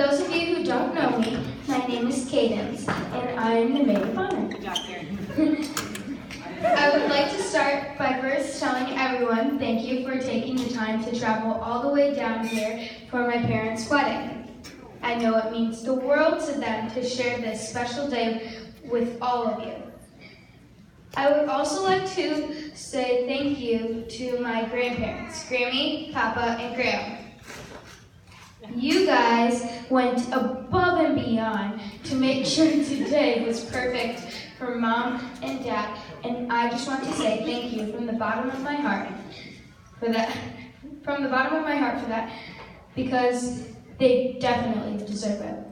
those of you who don't know me, my name is Cadence, and I am the maid of honor. I would like to start by first telling everyone thank you for taking the time to travel all the way down here for my parents' wedding. I know it means the world to them to share this special day with all of you. I would also like to say thank you to my grandparents, Grammy, Papa, and Graham. You guys went above and beyond to make sure today was perfect for Mom and Dad, and I just want to say thank you from the bottom of my heart for that. From the bottom of my heart for that, because they definitely deserve it.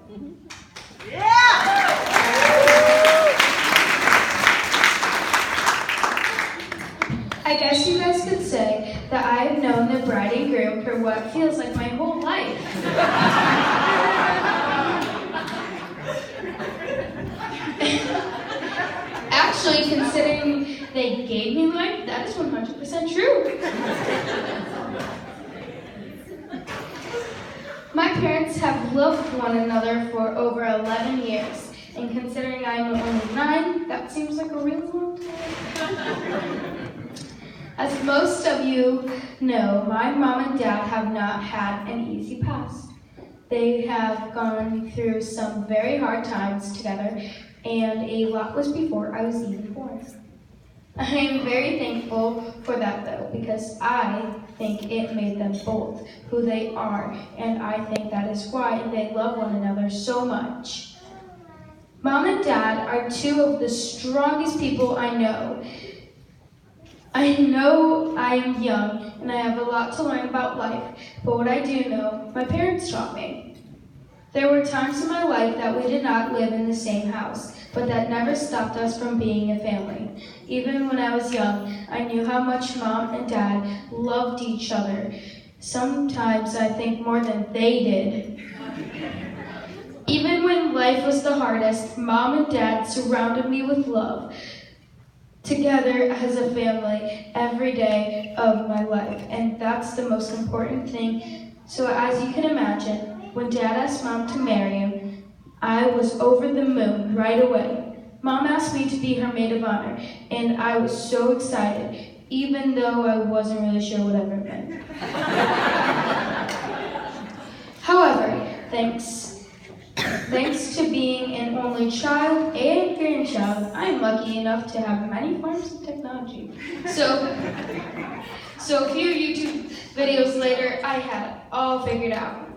I guess you guys could say that I have known the bride and groom for what feels like my whole life. Actually, considering they gave me life, that is 100% true. My parents have loved one another for over 11 years, and considering I'm only 9, that seems like a really long time. As most of you know, my mom and dad have not had an easy past. They have gone through some very hard times together, and a lot was before I was even born. I am very thankful for that though, because I think it made them both who they are, and I think that is why they love one another so much. Mom and Dad are two of the strongest people I know. I know I am young and I have a lot to learn about life, but what I do know, my parents taught me. There were times in my life that we did not live in the same house, but that never stopped us from being a family. Even when I was young, I knew how much Mom and Dad loved each other. Sometimes I think more than they did. Even when life was the hardest, Mom and Dad surrounded me with love. Together as a family every day of my life, and that's the most important thing. So as you can imagine, when Dad asked Mom to marry him, I was over the moon right away. Mom asked me to be her maid of honor, and I was so excited, even though I wasn't really sure what it meant. However, Thanks to being an only child and grandchild, I'm lucky enough to have many forms of technology. So a few YouTube videos later, I had it all figured out.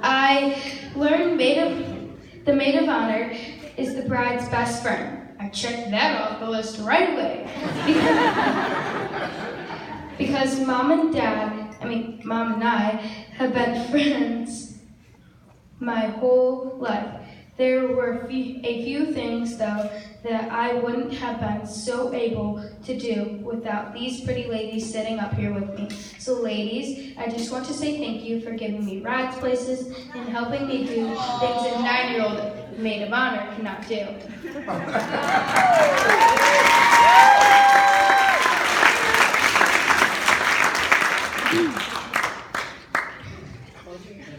I learned the maid of honor is the bride's best friend. I checked that off the list right away. Because Mom and I have been friends my whole life. There were a few things, though, that I wouldn't have been so able to do without these pretty ladies sitting up here with me. So ladies, I just want to say thank you for giving me rides places and helping me do things a 9-year-old maid of honor cannot do.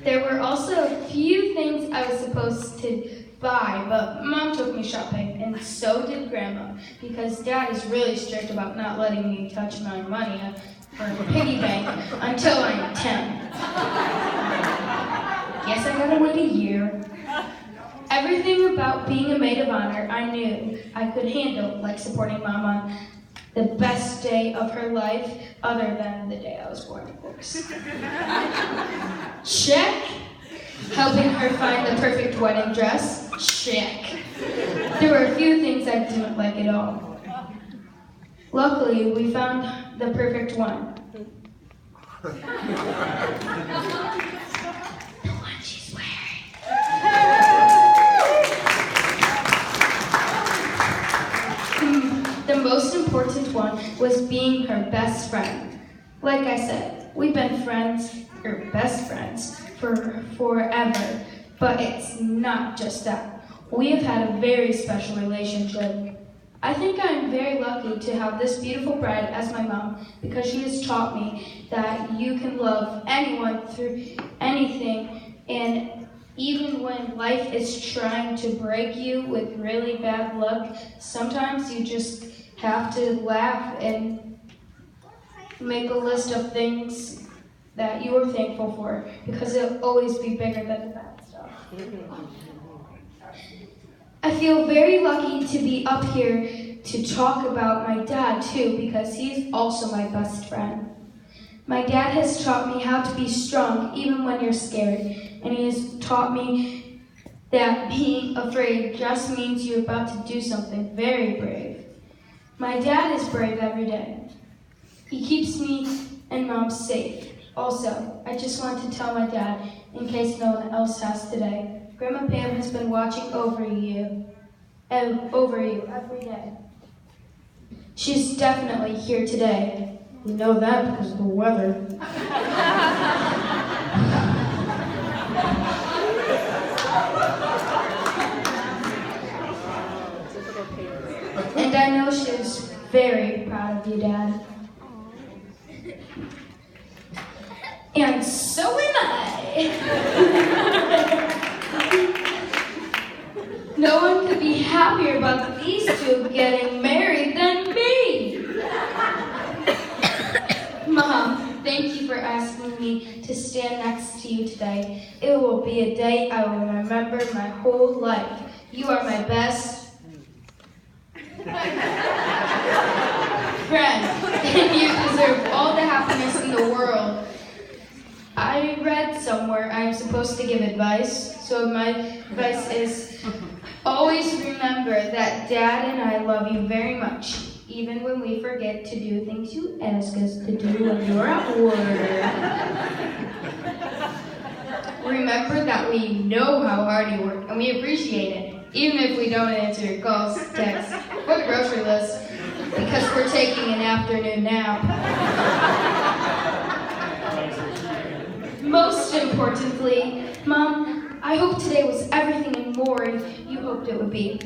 There were also a few things I was supposed to buy, but Mom took me shopping, and so did Grandma, because Dad is really strict about not letting me touch my money for the piggy bank until I'm 10. Guess I gotta wait a year. Everything about being a maid of honor I knew I could handle, like supporting Mom on the best day of her life, other than the day I was born, of course. Check. Helping her find the perfect wedding dress. Check. There were a few things I didn't like at all. Luckily, we found the perfect one. The one she's wearing. The most important one was being her best friend. Like I said, we've been best friends, for forever, but it's not just that. We have had a very special relationship. I think I'm very lucky to have this beautiful bride as my mom, because she has taught me that you can love anyone through anything, and Even when life is trying to break you with really bad luck, sometimes you just have to laugh and make a list of things that you are thankful for, because it'll always be bigger than the bad stuff. I feel very lucky to be up here to talk about my dad too, because he's also my best friend. My dad has taught me how to be strong even when you're scared, and he has taught me that being afraid just means you're about to do something very brave. My dad is brave every day. He keeps me and Mom safe. Also, I just want to tell my dad, in case no one else has today, Grandma Pam has been watching over you every day. She's definitely here today. We know that because of the weather. And I know she's very proud of you, Dad. And so am I. No one could be happier about these two getting married than me. Mom, thank you for asking me to stand next to you today. It will be a day I will remember my whole life. You are my best friend, and you deserve all the happiness in the world. I read somewhere I'm supposed to give advice, so my advice is always remember that Dad and I love you very much, even when we forget to do things you ask us to do when you're at work. Remember that we know how hard you work, and we appreciate it, even if we don't answer your calls, texts, or the grocery list, because we're taking an afternoon nap. Most importantly, Mom, I hope today was everything and more you hoped it would be.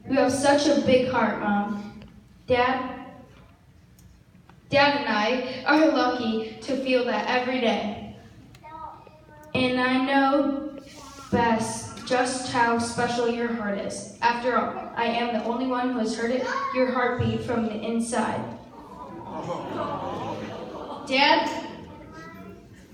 You have such a big heart, Mom. Dad and I are lucky to feel that every day. And I know best just how special your heart is. After all, I am the only one who has heard your heartbeat from the inside. Dad,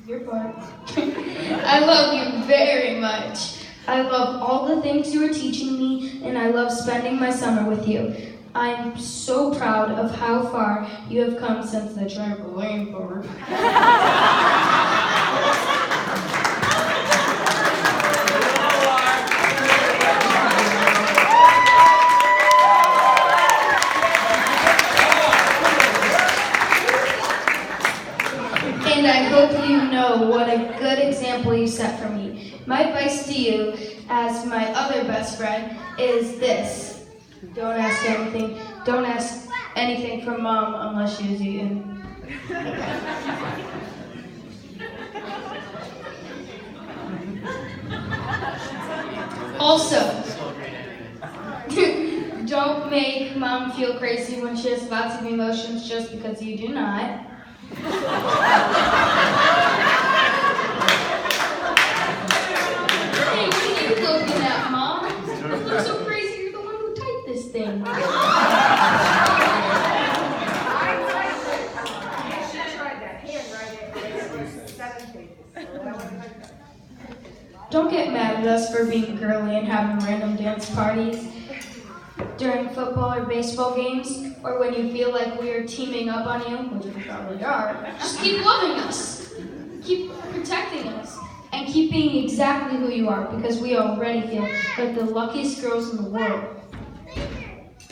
your part. I love you very much. I love all the things you are teaching me, and I love spending my summer with you. I'm so proud of how far you have come since the trampoline park. And I hope you know what a good example you set for me. My advice to you, as my other best friend, is this. Don't ask anything from Mom unless she's eaten. Also, don't make Mom feel crazy when she has lots of emotions just because you do not. Hey, what are you looking at, Mom? You look so crazy, you're the one who typed this thing. Don't get mad at us for being girly and having random dance parties during football or baseball games, or when you feel like we are teaming up on you, which we probably are. Just keep loving us, keep protecting us, and keep being exactly who you are, because we already feel like the luckiest girls in the world.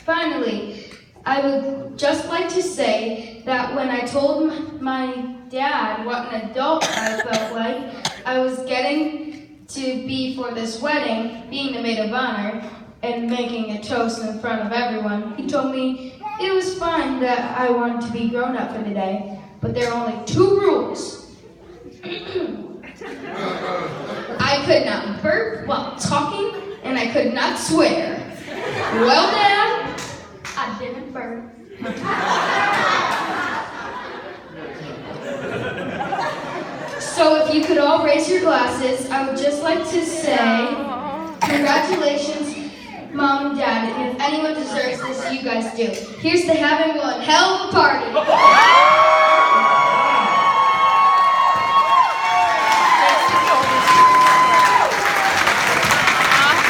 Finally, I would just like to say that when I told my dad what an adult I felt like I was getting to be for this wedding, being the maid of honor, and making a toast in front of everyone, he told me it was fine that I wanted to be grown up for the day, but there are only 2 rules. I could not burp while talking, and I could not swear. Well, Dad, I didn't burp. So if if you could all raise your glasses, I would just like to say congratulations, Mom and Dad, and if anyone deserves this, you guys do. Here's to having one hell of a party.